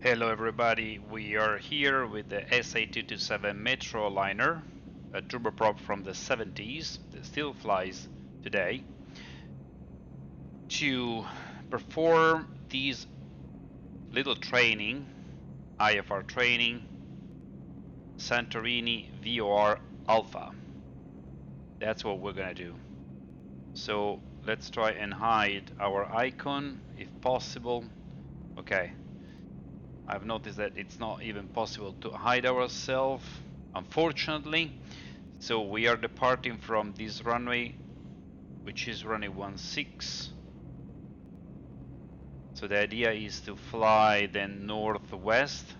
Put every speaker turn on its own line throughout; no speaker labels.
Hello everybody, we are here with the SA227 Metroliner, a turboprop from the 70s that still flies today, to perform these little training, IFR training, Santorini VOR Alpha. That's what we're gonna do. So let's try and hide our icon if possible. Okay. I've noticed that it's not even possible to hide ourselves, unfortunately. So we are departing from this runway, which is runway 16. So the idea is to fly then northwest,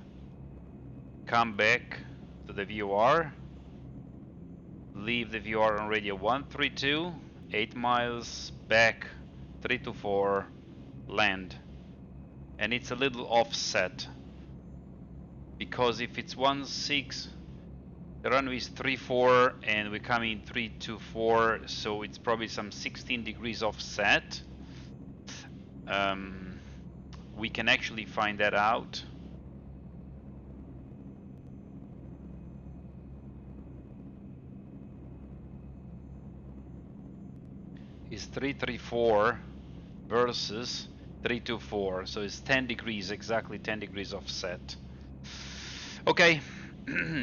come back to the VOR, leave the VOR on radio 132, 8 miles, back 324, land. And it's a little offset, because if it's 16, the runway is 34 and we're coming 324, so it's probably some 16 degrees offset. We can actually find that out. It's 334 versus 324, so it's 10 degrees, exactly 10 degrees offset. Okay.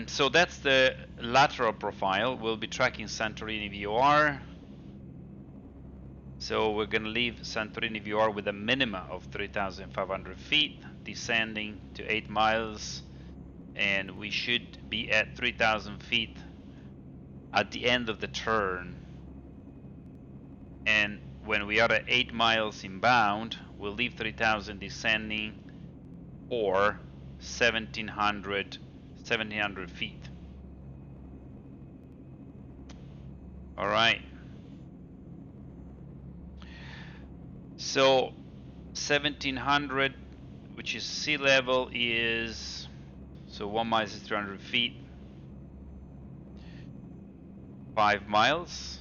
So that's the lateral profile. We'll be tracking Santorini VOR. So we're going to leave Santorini VOR with a minima of 3,500 feet, descending to 8 miles, and we should be at 3,000 feet at the end of the turn. And when we are at 8 miles inbound, we'll leave 3,000 descending for 1,700 feet. All right. So 1,700, which is sea level, is, so 1 mile is 300 feet. 5 miles.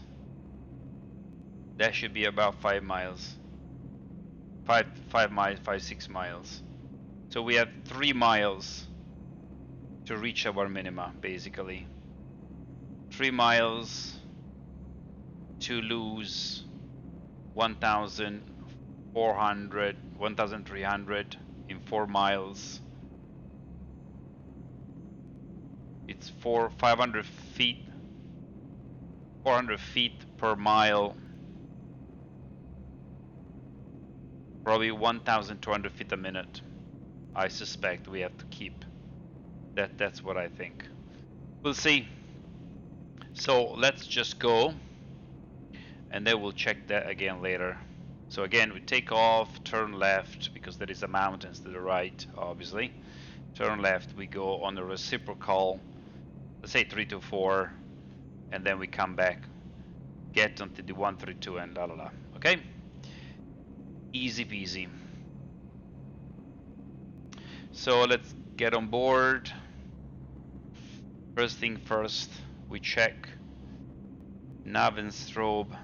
That should be about 5 miles. 5 miles, 6 miles. So we have 3 miles to reach our minima, basically. 3 miles to lose 1,400, 1,300 in 4 miles. It's 500 feet, 400 feet per mile. Probably 1,200 feet a minute. I suspect we have to keep. That's what I think. We'll see. So let's just go, and then we'll check that again later. So again, we take off, turn left, because there is a mountains to the right, obviously. Turn left, we go on the reciprocal, let's say 324, and then we come back, get onto the 132 and la la la. Okay? Easy peasy. So let's get on board. First thing first, we check nav and strobe,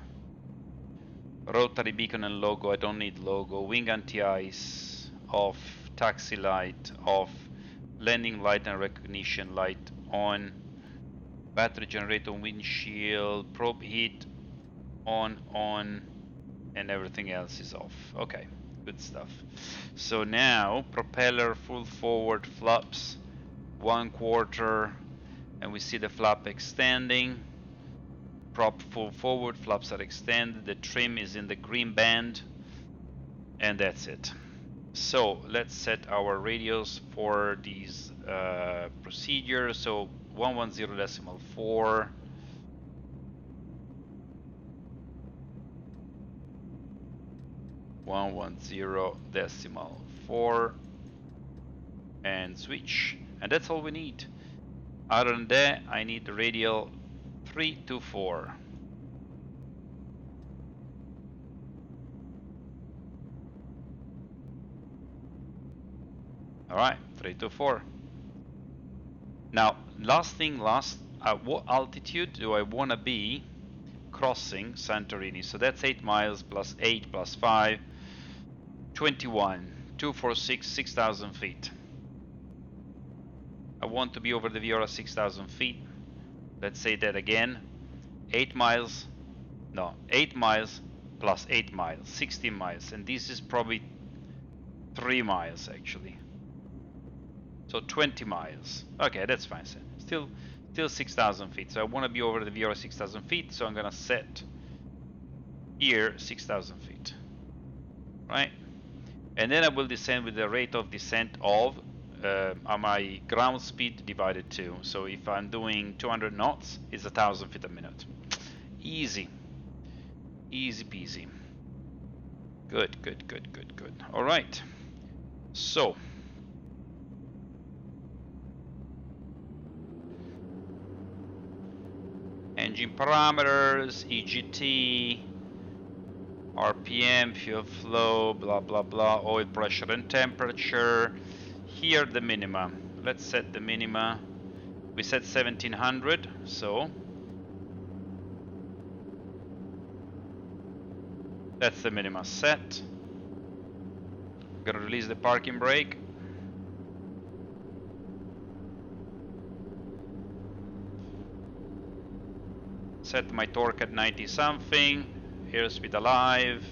rotary beacon and logo. I don't need logo. Wing anti-ice off, taxi light off, landing light and recognition light on, battery generator, windshield, probe heat on, and everything else is off. Okay, good stuff. So now propeller full forward, flaps 1/4, and we see the flap extending. Prop full forward, flaps are extended, the trim is in the green band, and that's it. So let's set our radios for these procedures. So 110.4, 110.4, and switch, and that's all we need. Other than that, I need the radial 324. All right, 324. Now, at what altitude do I want to be crossing Santorini? So that's 8 miles plus 8 plus 5, 21, 246, 6,000 feet. I want to be over the VOR-A 6,000 feet. Let's say that again. 8 miles. No, 8 miles plus 8 miles, 16 miles. And this is probably 3 miles actually. So 20 miles. Okay, that's fine. Still 6,000 feet. So I want to be over the VOR-A 6,000 feet. So I'm going to set here 6,000 feet. Right? And then I will descend with the rate of descent of my ground speed divided 2. So if I'm doing 200 knots, it's 1,000 feet a minute. Easy. Easy peasy. Good, good, good, good, good. All right. So engine parameters, EGT, RPM, fuel flow, blah, blah, blah, oil pressure and temperature. Here the minima. Let's set the minima. We set 1700, so that's the minima set. Gonna release the parking brake. Set my torque at 90 something. Airspeed alive.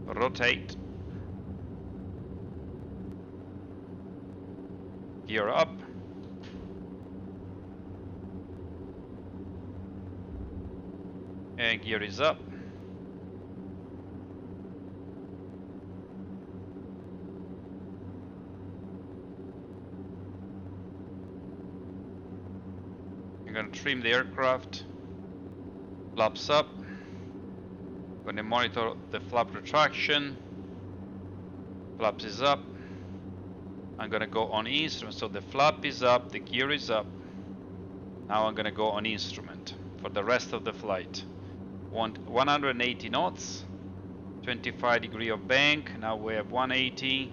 Rotate. Gear up. And gear is up. I'm gonna trim the aircraft. Flaps up. Gonna monitor the flap retraction. Flaps is up. I'm gonna go on instrument. So the flap is up, the gear is up. Now I'm gonna go on instrument for the rest of the flight. 180 knots, 25 degree of bank. Now we have 180,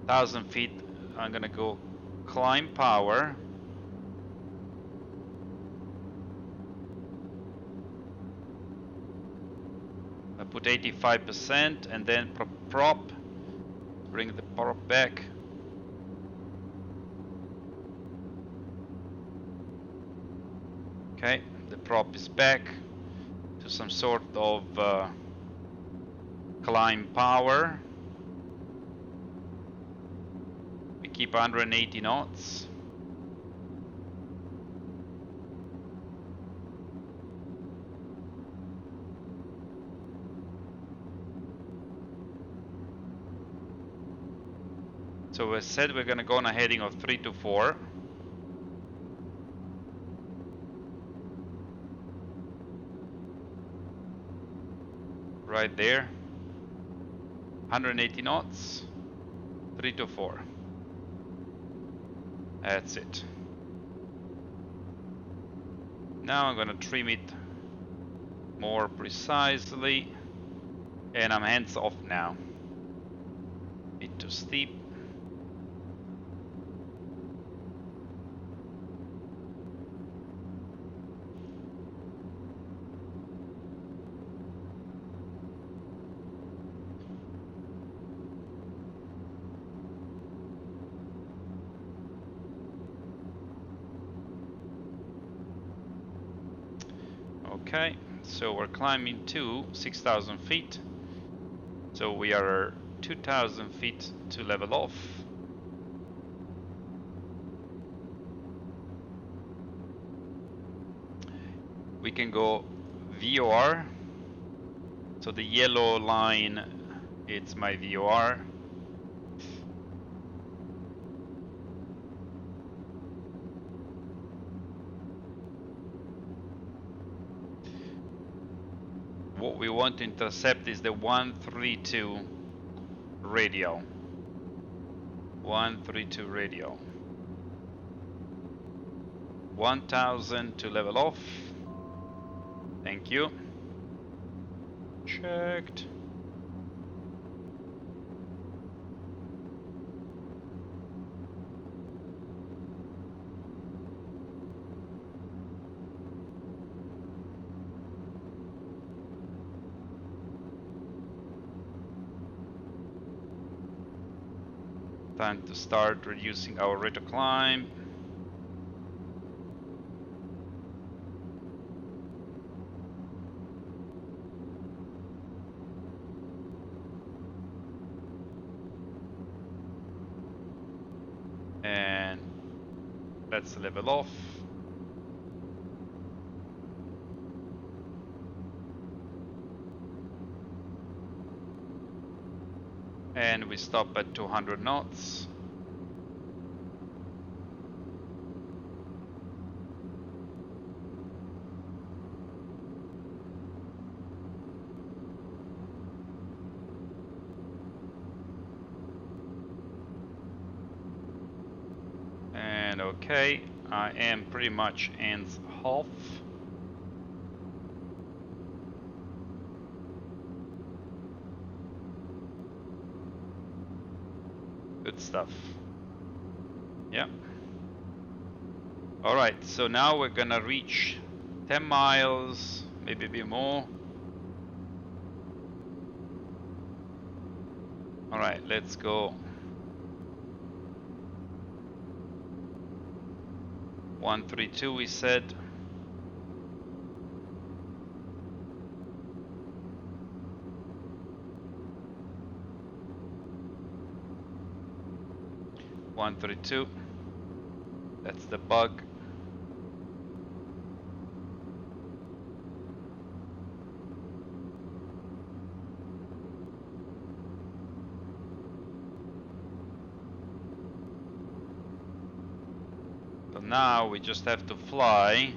1,000 feet. I'm gonna go climb power. I put 85% and then prop. Bring the prop back. Okay, the prop is back to some sort of climb power. We keep 180 knots. So we said we're gonna go on a heading of 324. Right there. 180 knots. 324. That's it. Now I'm gonna trim it more precisely. And I'm hands off now. Bit too steep. Okay, so we're climbing to 6,000 feet. So we are 2,000 feet to level off. We can go VOR. So the yellow line, it's my VOR. What we want to intercept is the 132 radial. 132 radial. 1,000 to level off. Thank you. Checked. Time to start reducing our rate of climb. And let's level off. And we stop at 200 knots. And okay, I am pretty much ends half. Good stuff. Yeah. All right, so now we're gonna reach 10 miles, maybe a bit more. All right, let's go. 132 we said. (132). That's the bug. So now we just have to fly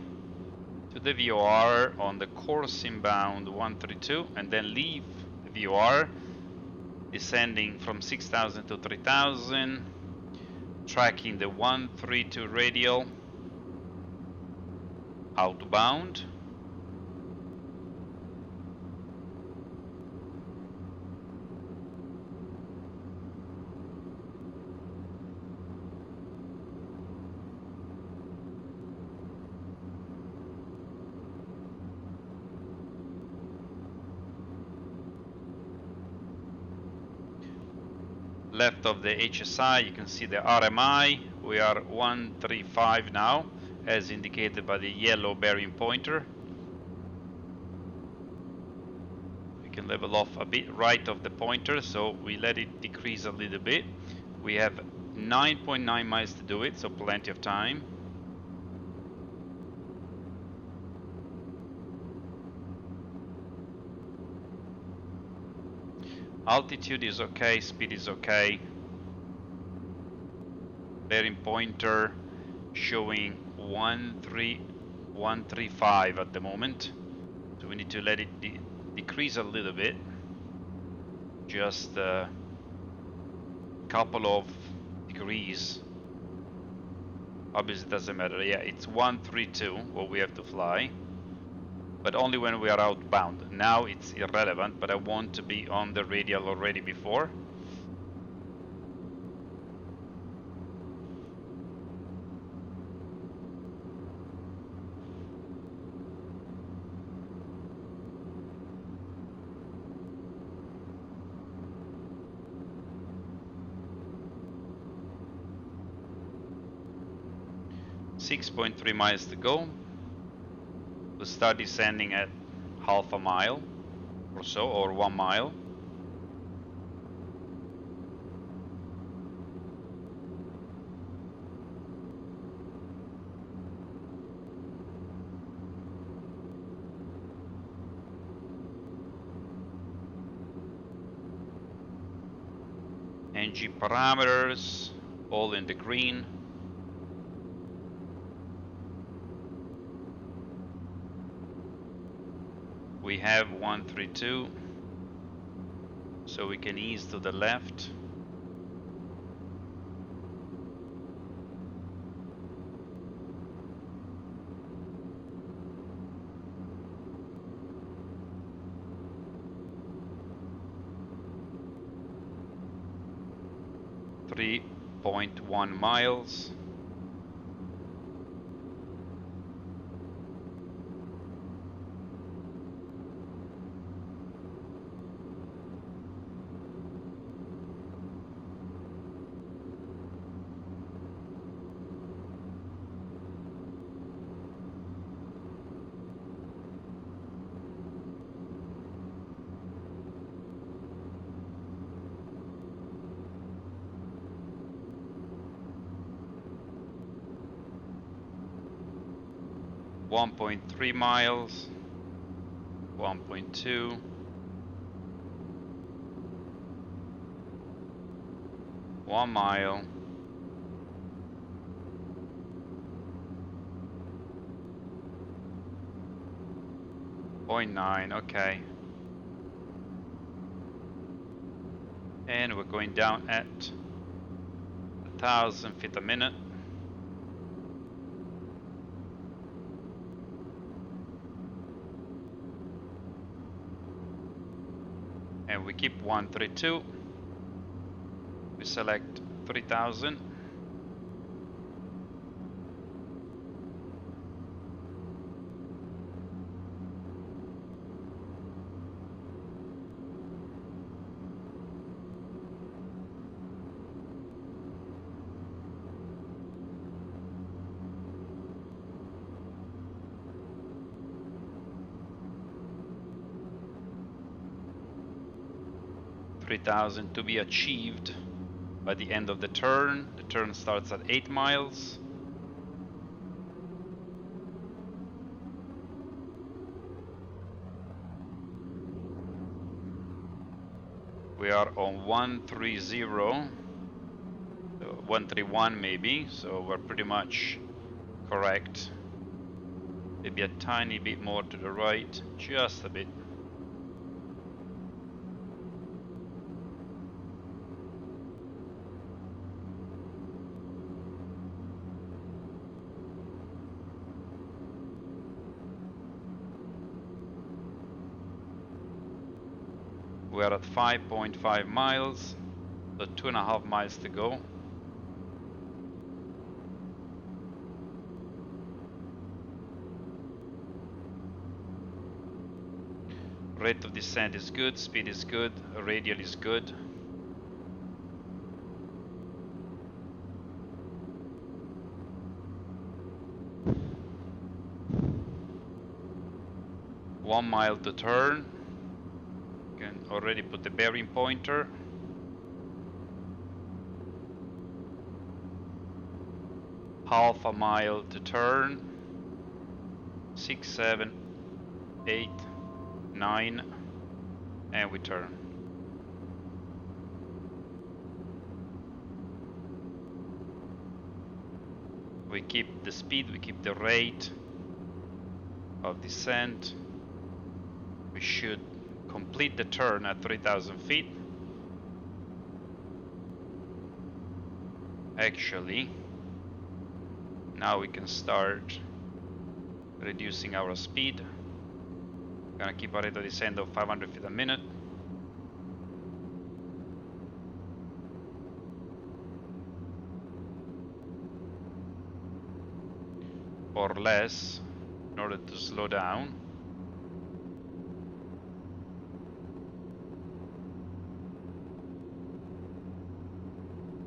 to the VOR on the course inbound 132 and then leave the VOR, descending from 6,000 to 3,000, tracking the 132 radial outbound. Left of the HSI, you can see the RMI. We are 135 now, as indicated by the yellow bearing pointer. We can level off a bit right of the pointer, so we let it decrease a little bit. We have 9.9 miles to do it, so plenty of time. Altitude is okay, speed is okay. Bearing pointer showing 135 at the moment. So we need to let it decrease a little bit. Just a couple of degrees. Obviously it doesn't matter. Yeah, it's 132 what we have to fly. But only when we are outbound. Now it's irrelevant, but I want to be on the radial already before. .3 miles to go. We'll start descending at half a mile or so, or 1 mile. NG parameters, all in the green. We have 132, so we can ease to the left. .1 miles. 1.3 miles, 1.2, 1 mile, 0.9, okay. And we're going down at 1,000 feet a minute. And we keep 132. We select 3,000. To be achieved by the end of the turn. The turn starts at 8 miles. We are on 130, 131 maybe, so we're pretty much correct. Maybe a tiny bit more to the right, just a bit. We are at 5.5 miles, so 2.5 miles to go. Rate of descent is good, speed is good, radial is good. One mile to turn. You can already put the bearing pointer. Half a mile to turn. 6, 7, 8, 9, and we turn. We keep the speed, we keep the rate of descent. We should complete the turn at 3,000 feet. Actually, now we can start reducing our speed. Gonna keep a rate of descent of 500 feet a minute. Or less, in order to slow down.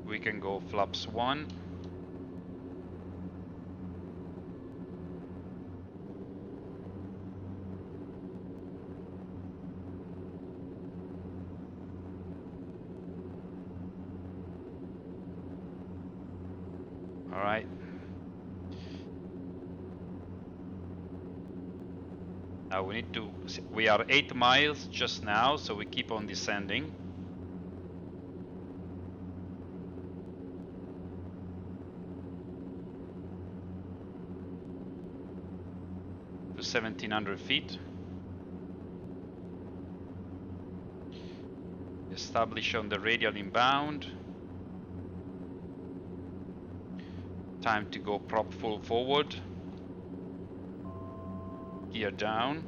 We can go flaps 1. All right. Now we need to, we are 8 miles just now, so we keep on descending. To 1,700 feet. Establish on the radial inbound. Time to go prop full forward. Gear down.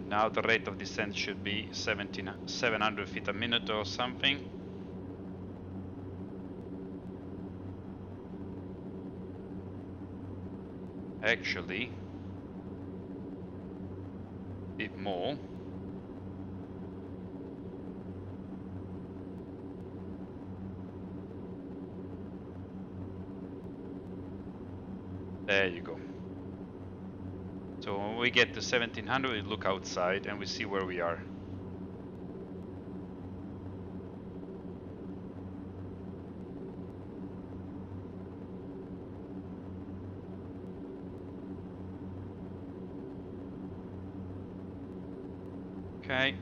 Now the rate of descent should be 700 feet a minute or something. Actually, a bit more. There you go. So when we get to 1,700, we look outside and we see where we are. Okay.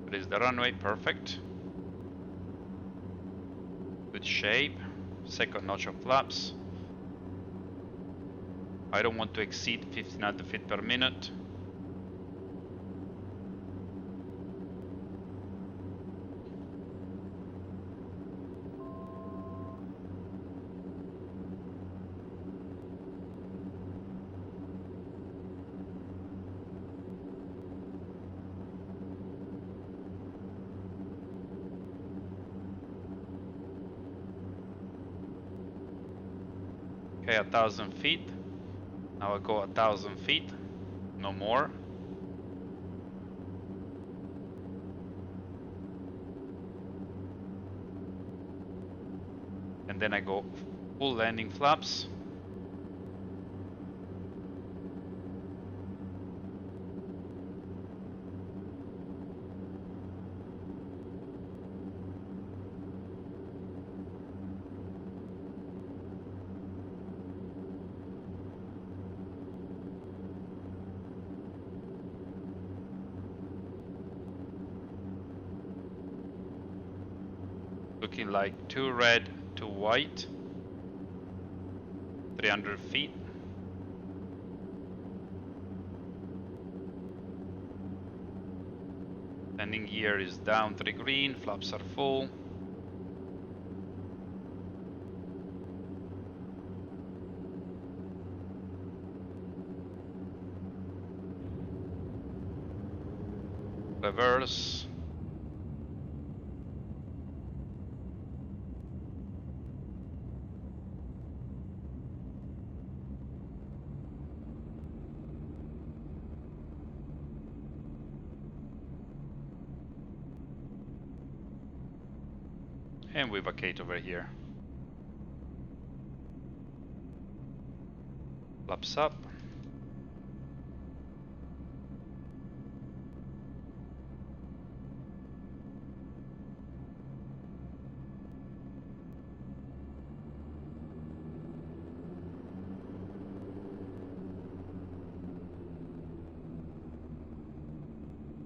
There is the runway, perfect. Good shape. Second notch of flaps. I don't want to exceed 1500 feet per minute. Okay, 1000 feet. Now I go 1000 feet, no more. And then I go full landing flaps. Looking like 2 red, 2 white. 300 feet. Landing gear is down 3 green, flaps are full. Reverse. And we vacate over here. Flaps up.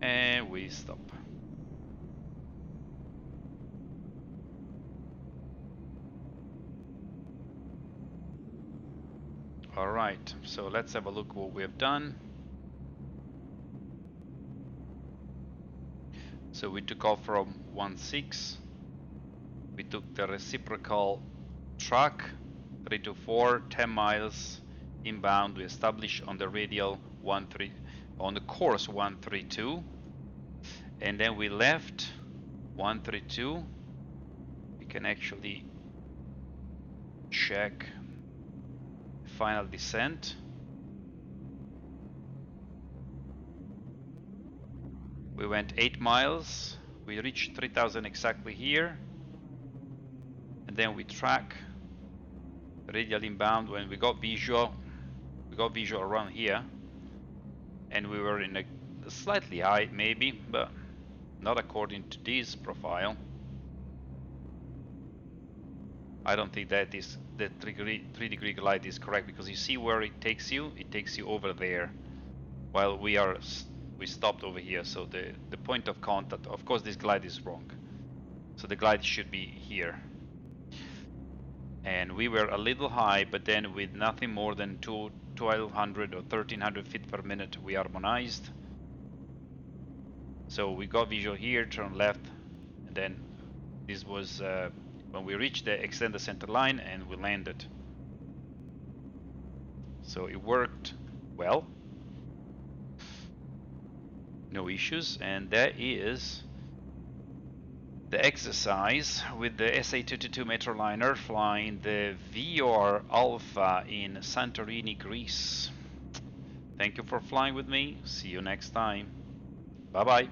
And we stop. Alright, so let's have a look what we have done. So we took off from 1.6. We took the reciprocal track 324, 10 miles inbound. We established on the radial 13 on the course 132, and then we left 132. We can actually check final descent. We went 8 miles. We reached 3000 exactly here, and then we track radial inbound. When we got visual around here, and we were in a slightly high maybe, but not according to this profile. I don't think that is the 3 degree glide is correct, because you see where it takes you over there, while we stopped over here. So the point of contact, of course this glide is wrong, so the glide should be here. And we were a little high, but then with nothing more than 1200 or 1300 feet per minute we harmonized. So we got visual here, turn left, and then this was when we reached the extended center line and we landed. So it worked well, no issues. And that is the exercise with the SA227 Metroliner flying the VOR-A in Santorini, Greece. Thank you for flying with me. See you next time. Bye bye.